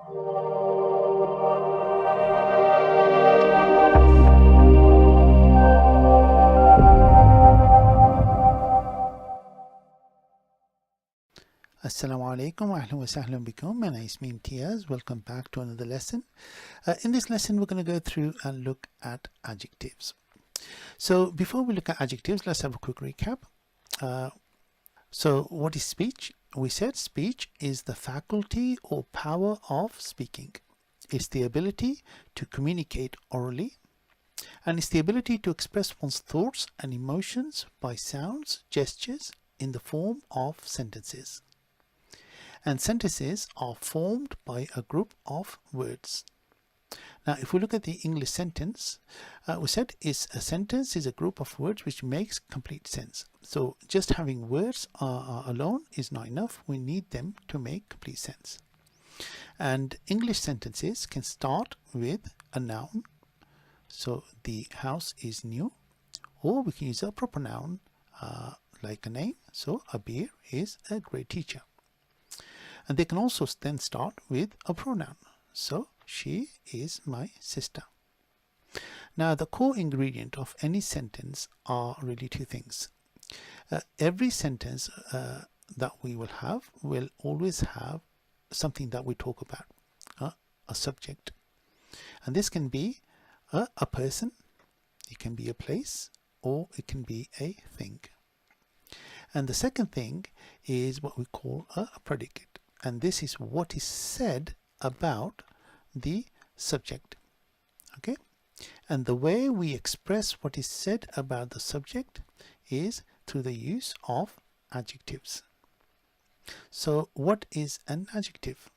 Assalamu alaikum wa ahlan wa sahlan bikum. My name is Imtiaz. Welcome back to another lesson. In this lesson we're going to go through and look at adjectives. So before we look at adjectives, let's have a quick recap. So what is speech? We said speech is the faculty or power of speaking. It's the ability to communicate orally, and it's the ability to express one's thoughts and emotions by sounds, gestures in the form of sentences. And sentences are formed by a group of words. Now if we look at the English sentence, we said a sentence is a group of words which makes complete sense. So just having words alone is not enough. We need them to make complete sense. And English sentences can start with a noun. So the house is new, or we can use a proper noun like a name. So Abir is a great teacher. And they can also then start with a pronoun. So she is my sister. Now the core ingredient of any sentence are really two things. Every sentence that we will always have something that we talk about, a subject. And this can be a person, it can be a place, or it can be a thing. And the second thing is what we call a predicate. And this is what is said about the subject. Okay, and the way we express what is said about the subject is through the use of adjectives. So what is an adjective?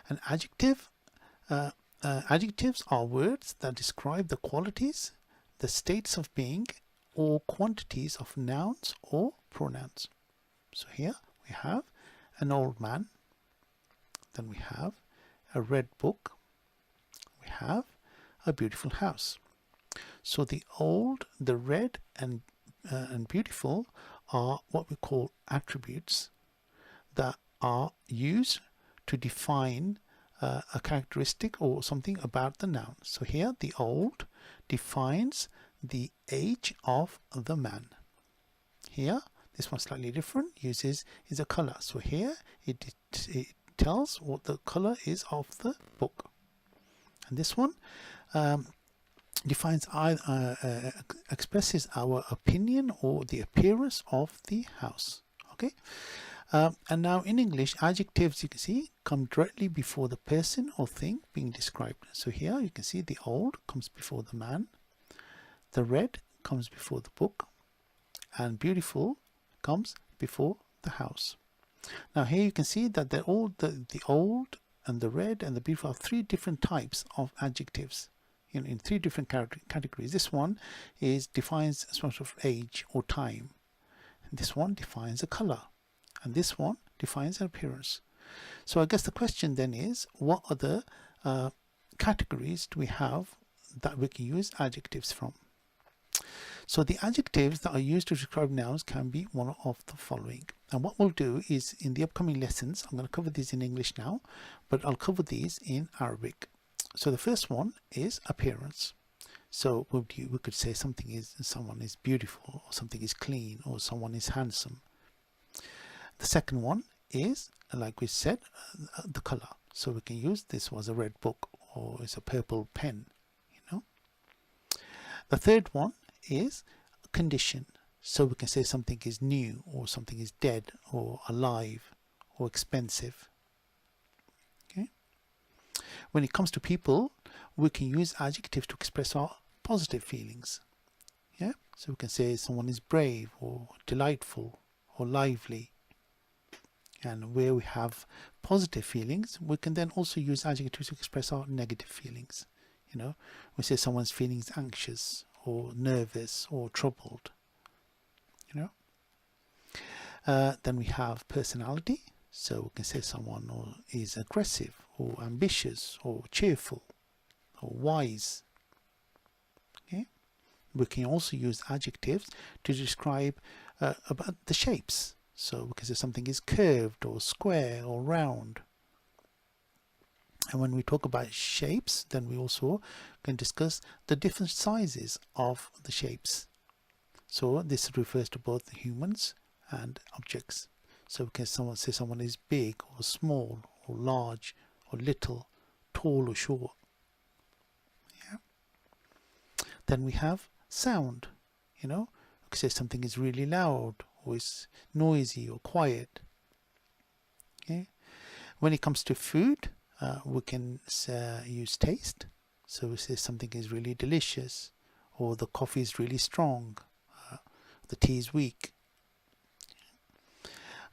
An adjective, adjectives are words that describe the qualities, the states of being, or quantities of nouns or pronouns. So here we have an old man, then we have a red book, we have a beautiful house. So the old, the red and beautiful are what we call attributes that are used to define a characteristic or something about the noun. So here the old defines the age of the man. Here this one slightly different, is a color. So here it tells what the color is of the book. And this one defines expresses our opinion or the appearance of the house. Okay, and now in English, adjectives, you can see, come directly before the person or thing being described. So here you can see the old comes before the man, the red comes before the book, and beautiful comes before the house. Now here you can see that the old and the red and the beautiful are three different types of adjectives, in three different categories. This one defines a sort of age or time, and this one defines a color, and this one defines an appearance. So I guess the question then is, what other categories do we have that we can use adjectives from? So the adjectives that are used to describe nouns can be one of the following. And what we'll do is, in the upcoming lessons, I'm going to cover these in English now, but I'll cover these in Arabic. So the first one is appearance. So we could say someone is beautiful, or something is clean, or someone is handsome. The second one is, like we said, the color. So we can use this was a red book, or it's a purple pen. The third one is condition. So we can say something is new, or something is dead, or alive, or expensive. Okay. When it comes to people, we can use adjectives to express our positive feelings. Yeah. So we can say someone is brave, or delightful, or lively. And where we have positive feelings, we can then also use adjectives to express our negative feelings. We say someone's feeling is anxious, or nervous, or troubled. Then we have personality. So we can say someone is aggressive, or ambitious, or cheerful, or wise. Okay. We can also use adjectives to describe about the shapes. So we can say something is curved, or square, or round. And when we talk about shapes, then we also can discuss the different sizes of the shapes. So this refers to both humans and objects. So can someone say someone is big or small or large or little, tall or short. Yeah. Then we have sound. You know, we can say something is really loud or is noisy or quiet. Okay. When it comes to food, we can use taste. So we say something is really delicious, or the coffee is really strong, the tea is weak.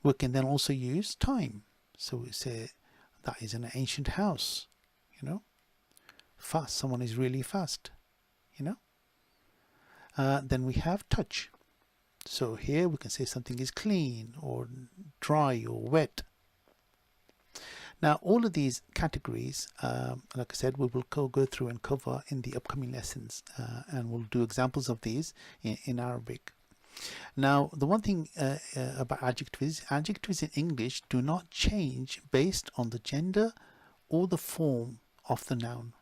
We can then also use time. So we say that is an ancient house, you know. Fast, someone is really fast, you know. Then we have touch. So here we can say something is clean or dry or wet. Now all of these categories, like I said, we will go through and cover in the upcoming lessons, and we'll do examples of these in Arabic. Now the one thing about adjectives in English do not change based on the gender or the form of the noun.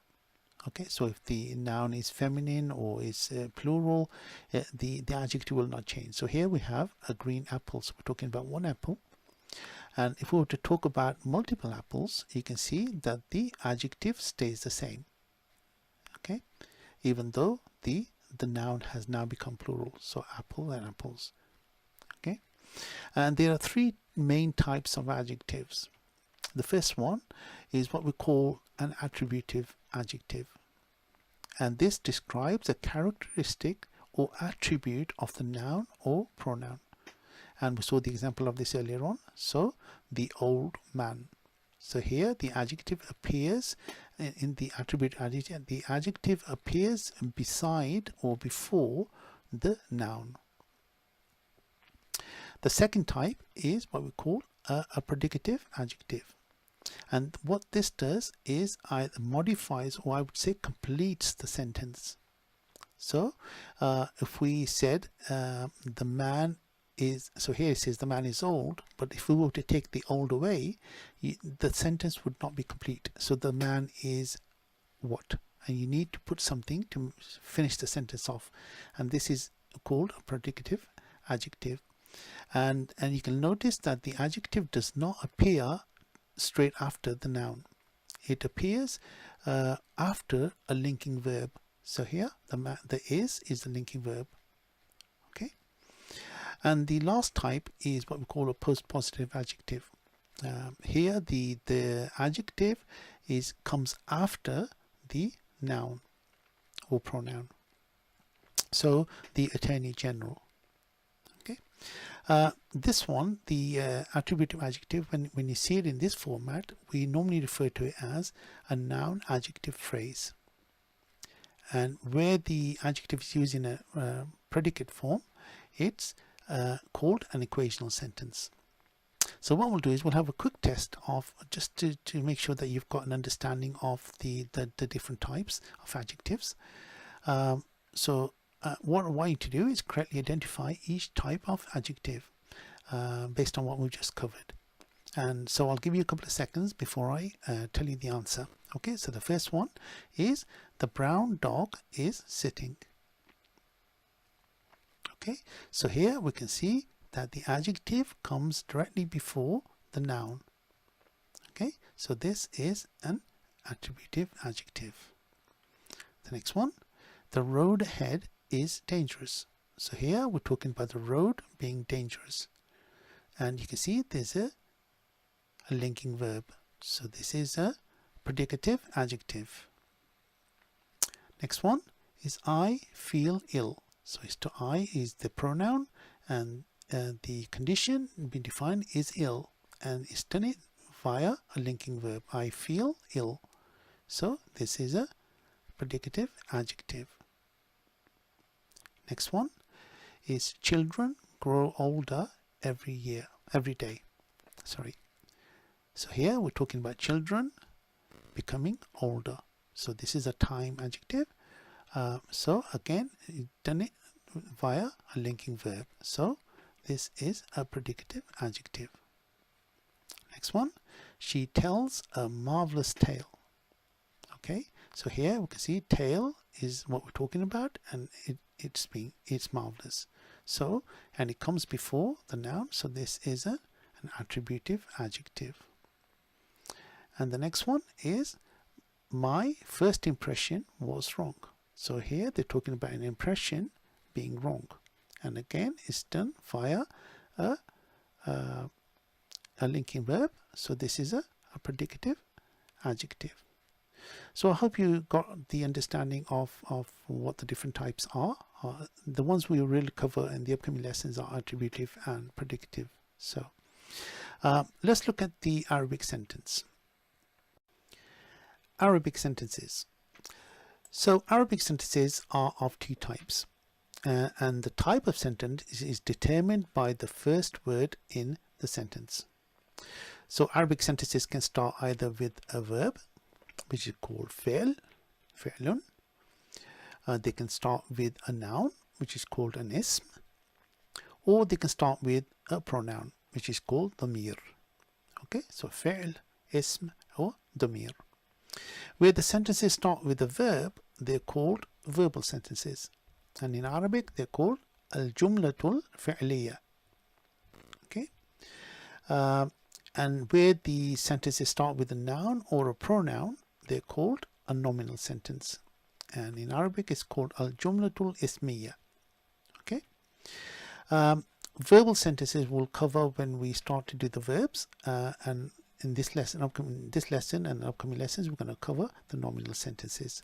Okay, so if the noun is feminine or is plural, the adjective will not change. So here we have a green apple, so we're talking about one apple. And if we were to talk about multiple apples, you can see that the adjective stays the same. Okay, even though the noun has now become plural, so apple and apples. Okay, and there are three main types of adjectives. The first one is what we call an attributive adjective, and this describes a characteristic or attribute of the noun or pronoun. And we saw the example of this earlier on. So the old man. So here the adjective appears in the attribute adjective. The adjective appears beside or before the noun. The second type is what we call a predicative adjective. And what this does is either modifies, or I would say completes, the sentence. So if we said the man is, so here it says the man is old, but if we were to take the old away, the sentence would not be complete. So the man is what? And you need to put something to finish the sentence off, and this is called a predicative adjective. And you can notice that the adjective does not appear straight after the noun. It appears after a linking verb. So here the is the linking verb. Okay. And the last type is what we call a post-positive adjective. Here the adjective comes after the noun or pronoun. So the Attorney General. Okay. This one, the attributive adjective, when you see it in this format, we normally refer to it as a noun adjective phrase. And where the adjective is used in a predicate form, it's called an equational sentence. So what we'll do is we'll have a quick test of just to make sure that you've got an understanding of the different types of adjectives. What I want you to do is correctly identify each type of adjective based on what we've just covered. And so I'll give you a couple of seconds before I tell you the answer. Okay, so the first one is the brown dog is sitting. Okay, so here we can see that the adjective comes directly before the noun. Okay, so this is an attributive adjective. The next one, the road ahead is dangerous. So here we're talking about the road being dangerous. And you can see there's a linking verb. So this is a predicative adjective. Next one is I feel ill. So I is the pronoun, and the condition being defined is ill, and it's done it via a linking verb. I feel ill. So this is a predicative adjective. Next one is children grow older every day. Sorry. So here we're talking about children becoming older. So this is a time adjective. So again, done it via a linking verb. So this is a predicative adjective. Next one, she tells a marvelous tale. Okay, so here we can see tail is what we're talking about, and it's marvelous. So, and it comes before the noun, so this is an attributive adjective. And the next one is my first impression was wrong. So here they're talking about an impression being wrong, and again it's done via a linking verb. So this is a predicative adjective. So I hope you got the understanding of what the different types are. The ones we will really cover in the upcoming lessons are attributive and predicative. So let's look at the Arabic sentence. Arabic sentences. So Arabic sentences are of two types, and the type of sentence is determined by the first word in the sentence. So Arabic sentences can start either with a verb, which is called fi'l, fi'lun. They can start with a noun, which is called an ism, or they can start with a pronoun, which is called damir. Okay, so fi'l, ism, or damir. Where the sentences start with a verb, they're called verbal sentences, and in Arabic they're called al-jumlatul fi'liya. Okay, and where the sentences start with a noun or a pronoun, they're called a nominal sentence, and in Arabic it's called al-jumlatul ismiya. Okay, verbal sentences we'll cover when we start to do the verbs, and in this lesson and upcoming lessons we're going to cover the nominal sentences.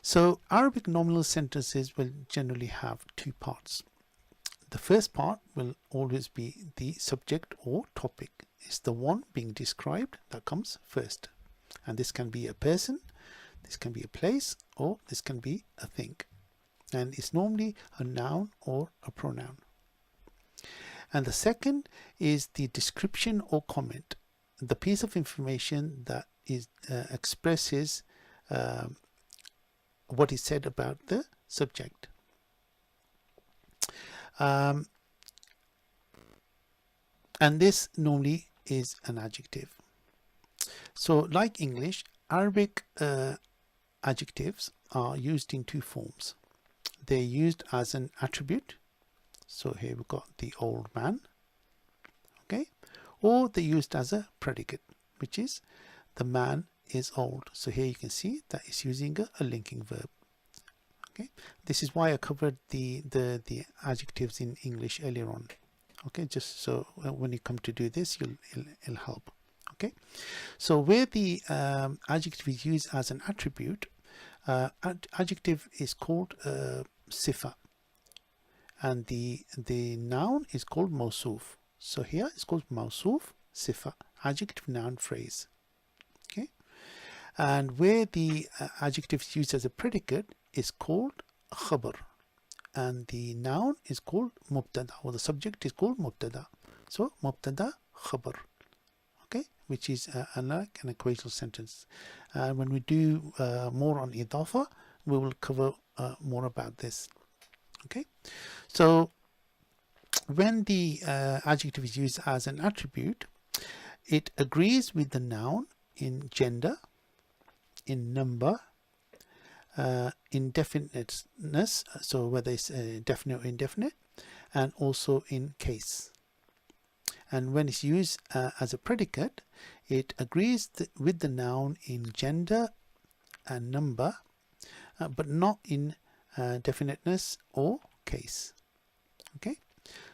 So Arabic nominal sentences will generally have two parts. The first part will always be the subject or topic. It's the one being described that comes first, and this can be a person, this can be a place, or this can be a thing, and it's normally a noun or a pronoun. And the second is the description or comment, the piece of information that is expresses what is said about the subject. And this normally is an adjective. So like English, Arabic adjectives are used in two forms. They're used as an attribute. So here we've got the old man. Okay, or they're used as a predicate, which is the man is old. So here you can see that it's using a linking verb. Okay, this is why I covered the adjectives in English earlier on. Okay, just so when you come to do this, it'll help. Okay, so where the adjective is used as an attribute, adjective is called sifa, and the noun is called mawsuf. So here it's called mawsuf, sifa, adjective, noun, phrase. Okay, and where the adjective is used as a predicate is called khabar, and the noun is called mubtada, or the subject is called mubtada. So mubtada, khabar. Okay, which is like an equational sentence. And when we do more on idafa, we will cover more about this. Okay, so when the adjective is used as an attribute, it agrees with the noun in gender, in number, in definiteness, so whether it's definite or indefinite, and also in case. And when it's used as a predicate, it agrees with the noun in gender and number, but not in definiteness or case. Okay,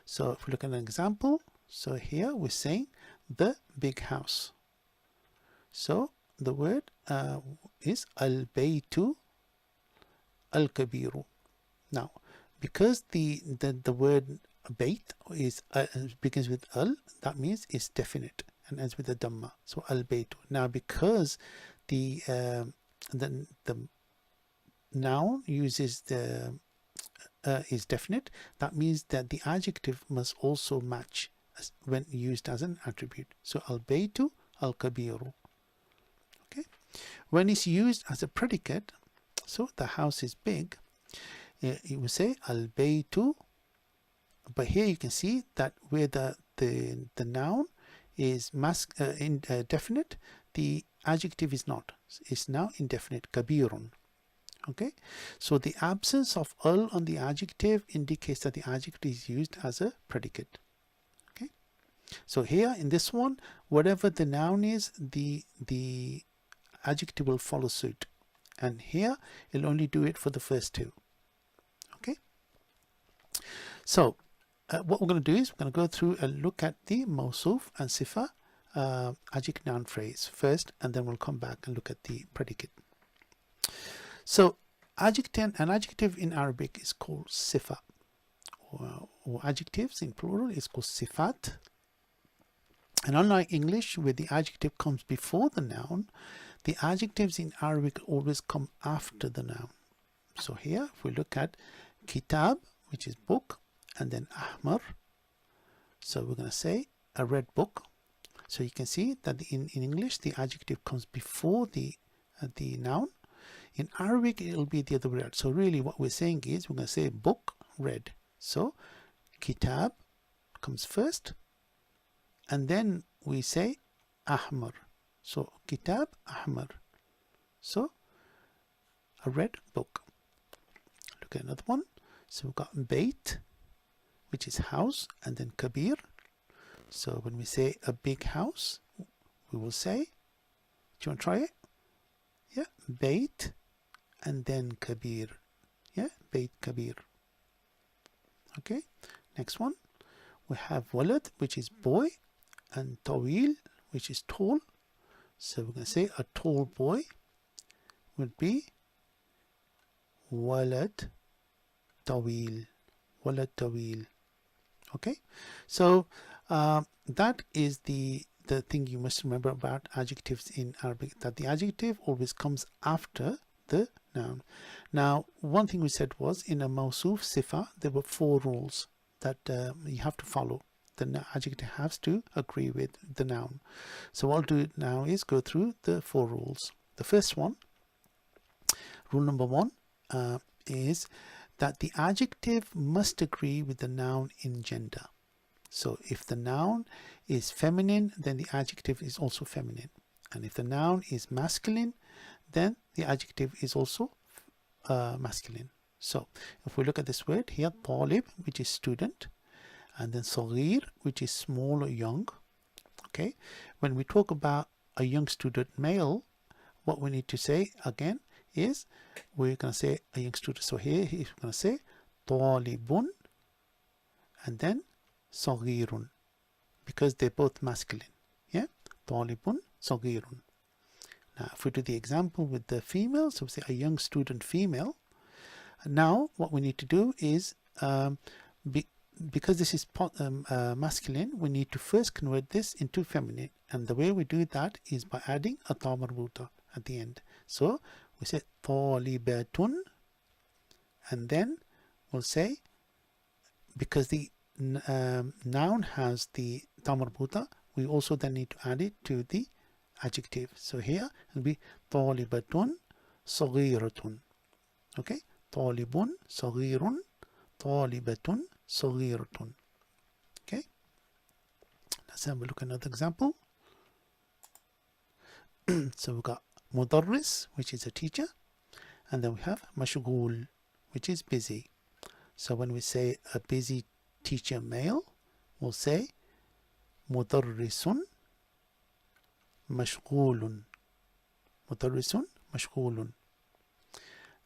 so if we look at an example, so here we're saying the big house. So the word is al-baytu al-kabiru. Now, because the word bayt is begins with al, that means it's definite and ends with a dhamma. So al-baytu. Now, because the noun uses the is definite, that means that the adjective must also match when used as an attribute. So al-baytu al-kabiru. Okay, when it's used as a predicate, so the house is big, you will say al-baytu, but here you can see that where the noun is definite, the adjective is not. It's now indefinite, kabirun. Okay, so the absence of al on the adjective indicates that the adjective is used as a predicate. Okay, so here in this one, whatever the noun is, the adjective will follow suit, and here it'll only do it for the first two. Okay, so what we're going to do is we're going to go through and look at the mawsuf and sifa adjective noun phrase first, and then we'll come back and look at the predicate. So an adjective in Arabic is called sifa, or adjectives in plural is called sifat. And unlike English, where the adjective comes before the noun, the adjectives in Arabic always come after the noun. So here, if we look at kitab, which is book, and then ahmar, so we're going to say a red book. So you can see that in English, the adjective comes before the noun. In Arabic, it'll be the other way around. So really what we're saying is we're going to say book, red. So kitab comes first, and then we say ahmar. So kitab, ahmar. So a red book. Look at another one. So we've got bayt, which is house, and then kabir. So when we say a big house, we will say, do you want to try it? Yeah, bayt, and then kabir. Yeah, bayt kabir. Okay, next one. We have walad, which is boy, and tawil, which is tall. So we're going to say a tall boy would be walad tawil. Walad tawil. Okay, so that is the thing you must remember about adjectives in Arabic, that the adjective always comes after the noun. Now, one thing we said was in a mawsuf sifa, there were 4 rules that you have to follow. The adjective has to agree with the noun. So what I'll do now is go through the 4 rules. The first one, rule number 1, is that the adjective must agree with the noun in gender. So if the noun is feminine, then the adjective is also feminine. And if the noun is masculine, then the adjective is also masculine. So if we look at this word here, talib, which is student, and then saghir, which is small or young. Okay, when we talk about a young student male, what we need to say again is we're going to say a young student. So here he's going to say talibun and then saghirun, because they're both masculine. Yeah, talibun, saghirun. Now if we do the example with the female, so we say a young student female. Now what we need to do is because this is masculine, we need to first convert this into feminine, and the way we do that is by adding a ta marbuta at the end. So we say talibatun, and then we'll say, because the noun has the ta marbuta, we also then need to add it to the adjective. So here it'll be talibatun saghiratun. Okay, talibun saghirun, talibatun saghiratun. Okay, let's have a look at another example. So we've got mudarris, which is a teacher, and then we have mashghul, which is busy. So when we say a busy teacher male, we'll say mudarrisun mashghulun. Mudarrisun mashghulun.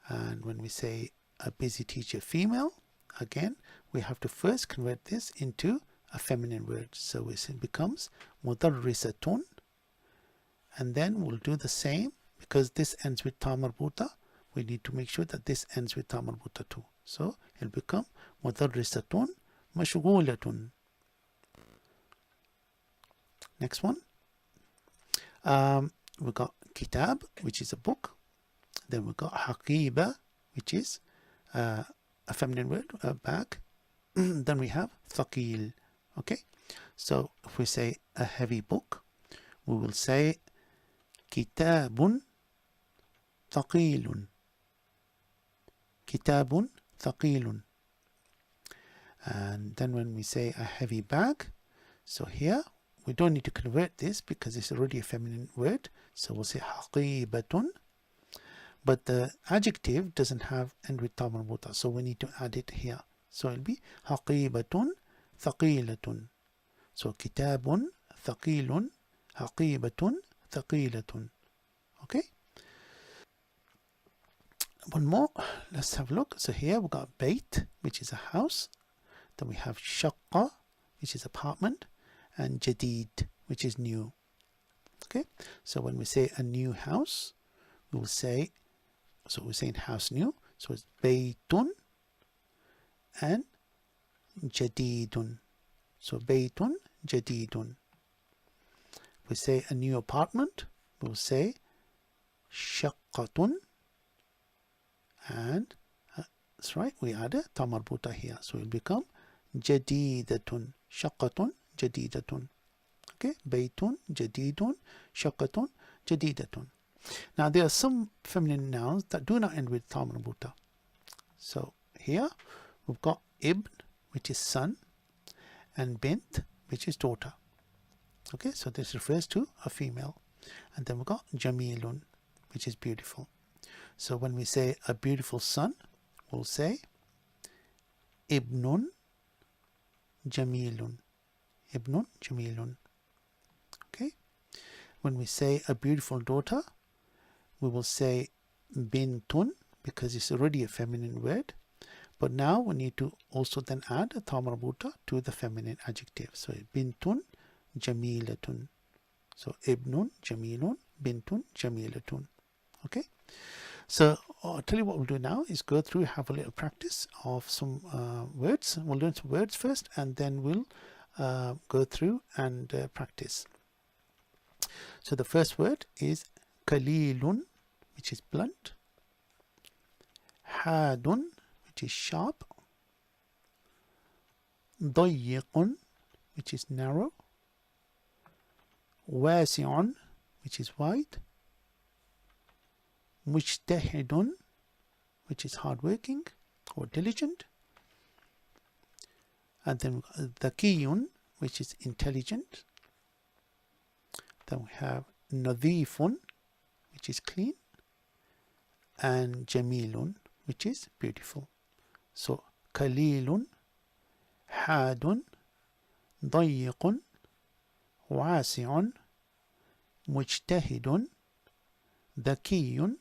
And when we say a busy teacher female, again we have to first convert this into a feminine word. So it becomes mudarrisatun, and then we'll do the same, because this ends with ta marbuta, we need to make sure that this ends with ta marbuta too. So it'll become mudarrisatun mashghulatun. Next one, we've got kitab, which is a book. Then we've got haqiba, which is a feminine word, a bag. Then we have thaqil. Okay, so if we say a heavy book, we will say kitabun thaqilun. Kitabun thaqilun. And then when we say a heavy bag, so here we don't need to convert this because it's already a feminine word. So we'll say حقيبة, but the adjective doesn't have end with ta marbuta, so we need to add it here. So it'll be حقيبة ثقيلة. So كتاب ثقيل, حقيبة ثقيلة. Okay. One more. Let's have a look. So here we've got Bait, which is a house. Then we have Shaqqa, which is apartment, and Jadid, which is new. Okay. So when we say a new house, we will say, so we're saying house new. So it's Baytun and Jadidun. So Baytun, Jadidun. If we say a new apartment, we'll say Shaqqatun, and that's right, we add a ta marbuta here, so it will become Jadidatun, Shaqqatun, Jadidatun. Okay, Baytun, Jadidun, Shaqqatun, Jadidatun. Now there are some feminine nouns that do not end with ta marbuta. So here we've got Ibn, which is son, and Bint, which is daughter. Okay, so this refers to a female. And then we've got Jamilun, which is beautiful. So when we say a beautiful son, we'll say Ibnun Jamilun. Ibnun Jamilun. Okay. When we say a beautiful daughter, we will say Bintun, because it's already a feminine word. But now we need to also then add a ta marbuta to the feminine adjective. So Bintun Jamilatun. So Ibnun Jamilun, Bintun Jamilatun. Okay. So I'll tell you what we'll do now is go through, have a little practice of some words. We'll learn some words first, and then we'll go through and practice. So the first word is Kalilun, which is blunt. Hadun, which is sharp. Dayiqun, which is narrow. Wasi'un, which is wide. Mujtahidun, which is hardworking or diligent. And then Dhakiyun, which is intelligent. Then we have Nadhifun, which is clean. And Jamilun, which is beautiful. So Kalilun, Hadun, Dayiqun, Wasi'un, Mujtahidun, Dhakiyun,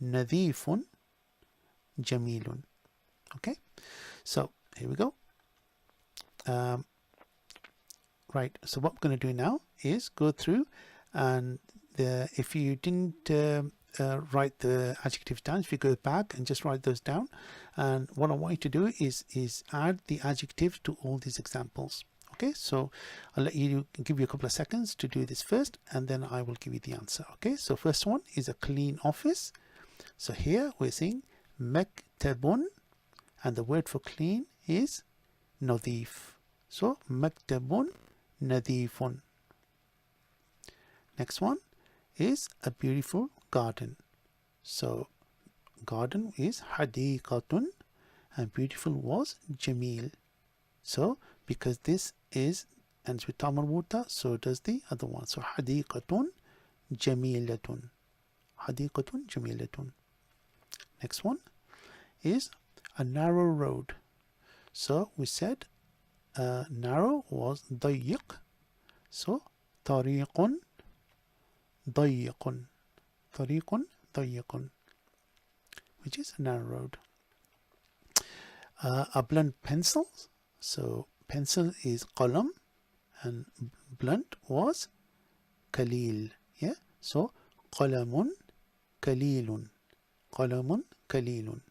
Nadhifun, Jamilun. Okay, so here we go. Right, so what we're going to do now is go through, and if you didn't write the adjectives down, if you go back and just write those down, and what I want you to do is add the adjectives to all these examples. Okay, so I'll give you a couple of seconds to do this first, and then I will give you the answer. Okay, so first one is a clean office. So here we're saying Maktabun, and the word for clean is Nadhif. So Maktabun Nadhifun. Next one is a beautiful garden. So garden is Hadiqatun, and beautiful was Jamil. So because this is ends with ta marbuta, so does the other one. So Hadiqatun Jamilatun. Hadiqatun Jamilatun. Next one is a narrow road. So we said narrow was dayiq. So tariqun dayiqun. Tariqun dayiqun, which is a narrow road. A blunt pencil. So pencil is qalam, and blunt was kalil. Yeah. So qalamun kalilun. Qalamun kalilun.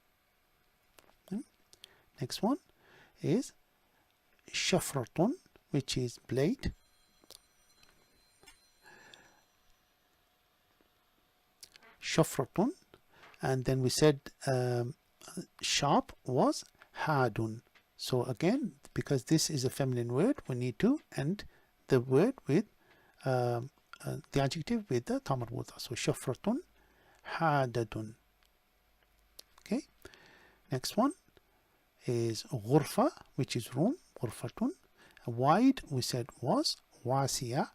Next one is shafratun, which is blade. Shafratun, and then we said sharp was hadun. So again, because this is a feminine word, we need to end the word with the adjective with the ta marbuta. So shafratun hadatun. Okay. Next one is ghurfa, which is room. Ghurfatun. Wide we said was wasiya.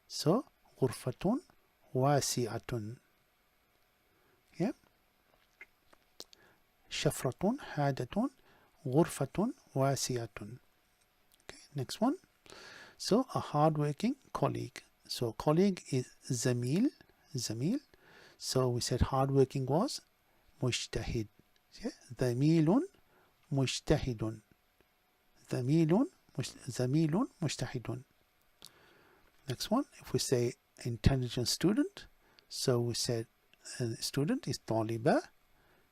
So ghurfatun واسعة. Yeah. شفرة حادة غرفة واسعة. Okay, next one. So a hardworking colleague. So colleague is زميل. زميل. So we said hardworking was مجتهد. Yeah. زميل مجتهد. زميل مجتهد. Next one, if we say intelligent student, so we said student is طالبة.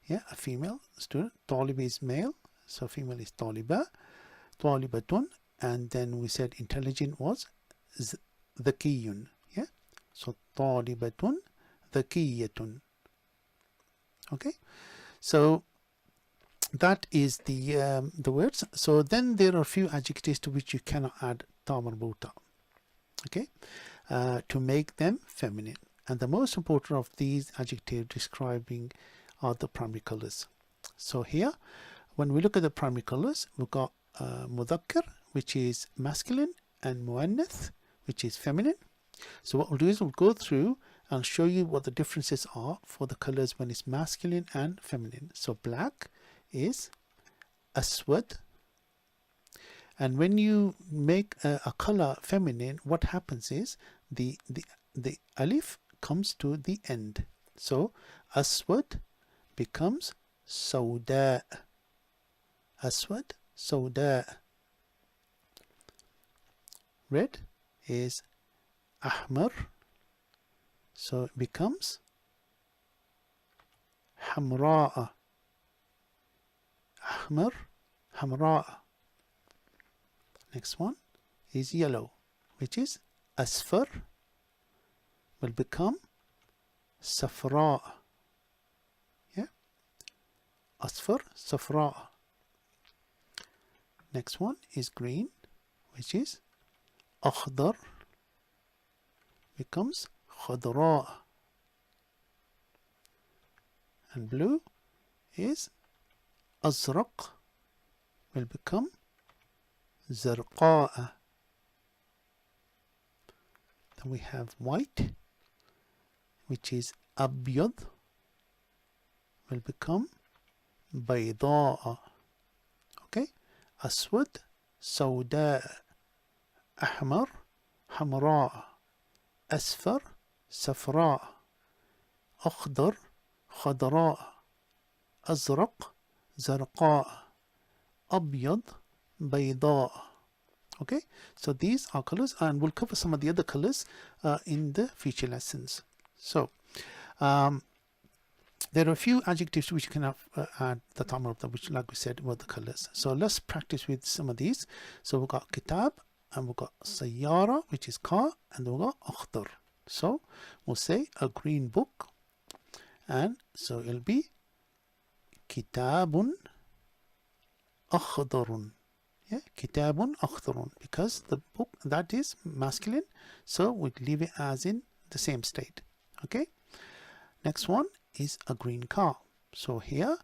Yeah, a female student. طالب is male, so female is طالبة. طالبة. And then we said intelligent was ذكي. Yeah, so طالبة ذكية. Okay, so that is the words. So then there are a few adjectives to which you cannot add ta marbuta, okay, to make them feminine. And the most important of these adjectives describing are the primary colors. So here, when we look at the primary colors, we've got mudhakkar, which is masculine, and muannath, which is feminine. So what we'll do is we'll go through and show you what the differences are for the colors when it's masculine and feminine. So black is aswad, and when you make a color feminine, what happens is the alif comes to the end. So aswad becomes sawda. Aswad, sawda. Red is ahmar, so it becomes hamra'a. Ahmar, hamra'a. Next one is yellow, which is asfar, will become safra. Yeah, asfar, safra. Next one is green, which is akhdar, becomes khadra. And blue is azraq, will become zarqa'a. Then we have white, which is abyad, will become bayda'a. Okay, aswad, sawda, ahmar, hamra, asfar, safra, akhdar, khadra, azraq, zarqa, abyad, bayda. Okay, so these are colors, and we'll cover some of the other colors in the future lessons. So there are a few adjectives which you can add the tamar of, which, like we said, were the colors. So let's practice with some of these. So we've got kitab, and we've got sayyara, which is car, and then we've got akhdar. So we'll say a green book, and so it'll be kitabun akhdarun. Yeah, kitabun akhdarun, because the book, that is masculine, so we leave it as in the same state. Okay, next one is a green car. So here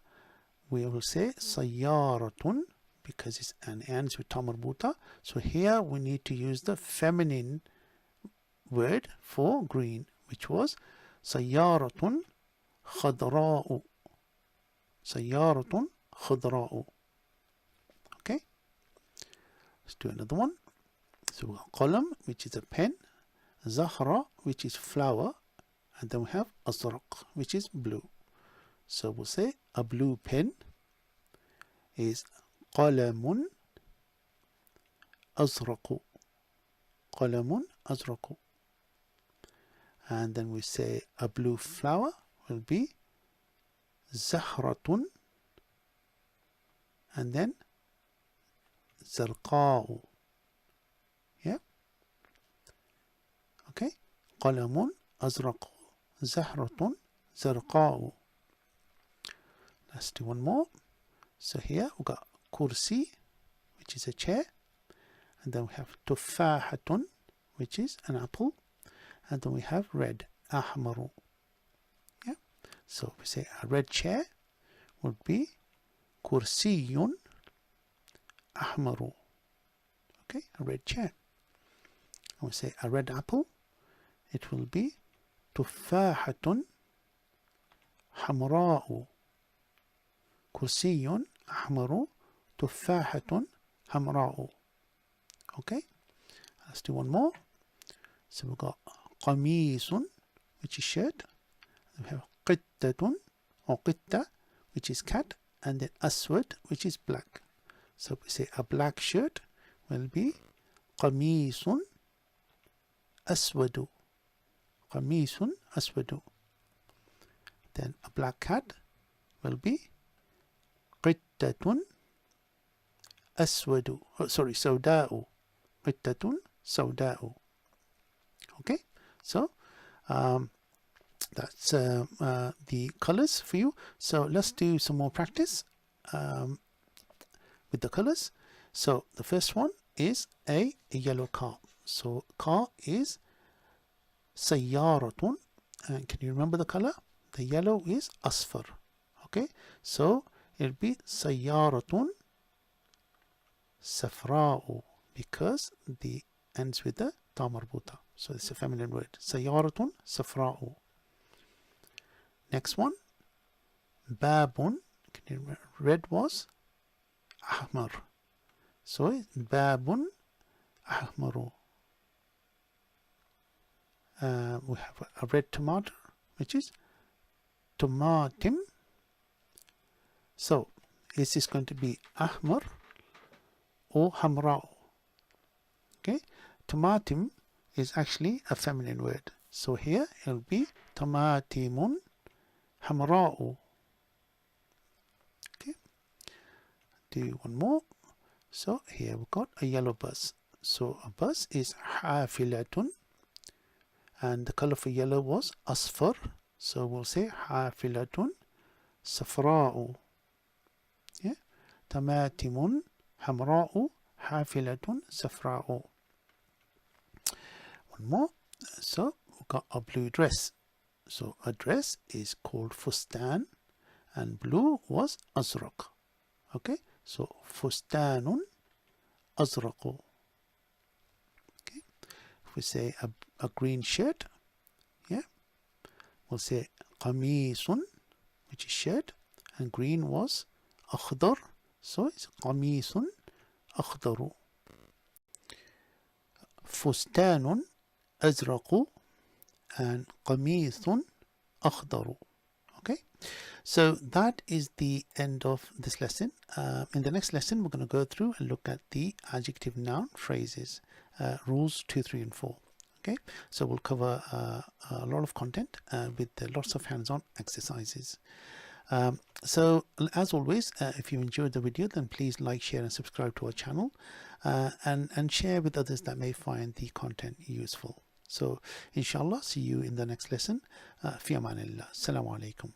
we will say sayyaratun, because it's an ends with ta marbuta. So here we need to use the feminine word for green, which was sayyaratun khadra'u. Sayyaratun khadra'u. Okay, let's do another one. So we have qalam, which is a pen, zahra, which is flower, and then we have azraq, which is blue. So we'll say a blue pen is qalamun azraqu. Qalamun azraqu. And then we say a blue flower will be zahratun, and then zarqa'u. Yeah, okay, qalamun azraqu, zahratun, zarqa'u. Let's do one more. So here we've got kursi, which is a chair, and then we have tuffahatun, which is an apple, and then we have red, ahmaru. Yeah, so we say a red chair would be kursiyun ahmaru. Okay, a red chair. And we say a red apple, it will be تفاحة حمراء. كرسي أحمر. تفاحة حمراء. Okay, let's do one more. So we've got قميص, which is shirt. We have قطة or قطة, which is cat, and then أسود, which is black. So we say a black shirt will be قميص أسود. قميص أسود. Then a black cat will be قطة أسود. Oh, sorry, سوداء. قطة سوداء. Okay, so that's the colors for you. So let's do some more practice with the colors. So the first one is a yellow car. So car is سيارة, and can you remember the color? The yellow is أصفر. Okay, so it'll be سيارة صفراء, because the ends with the ta marbuta. So it's a feminine word. سيارة صفراء. Next one, باب. Can you remember? Red was أحمر. So it's باب أحمر. We have a red tomato, which is tomatim. So is this going to be أحمر or حمراء? Okay, tomatim is actually a feminine word. So here it will be tomatimun حمراء. Okay, do one more. So here we've got a yellow bus. So a bus is حافلة, and the color for yellow was أصفر. So we'll say حافلة صفراء. Yeah, طماطم حمراء حافلة صفراء. One more. So we've got a blue dress. So a dress is called فستان, and blue was أزرق. Okay, so فستان أزرق. Okay, if we say a green shirt, yeah, we'll say قميص, which is shirt, and green was أخضر, so it's قميص أخضر. فستان أزرق and قميص أخضر. Okay, so that is the end of this lesson. In the next lesson, we're going to go through and look at the adjective noun phrases, rules 2, 3, and 4. Okay, so we'll cover a lot of content with lots of hands-on exercises. So as always, if you enjoyed the video, then please like, share, and subscribe to our channel, and share with others that may find the content useful. So inshallah, see you in the next lesson. Fi amanillah. Assalamu alaikum.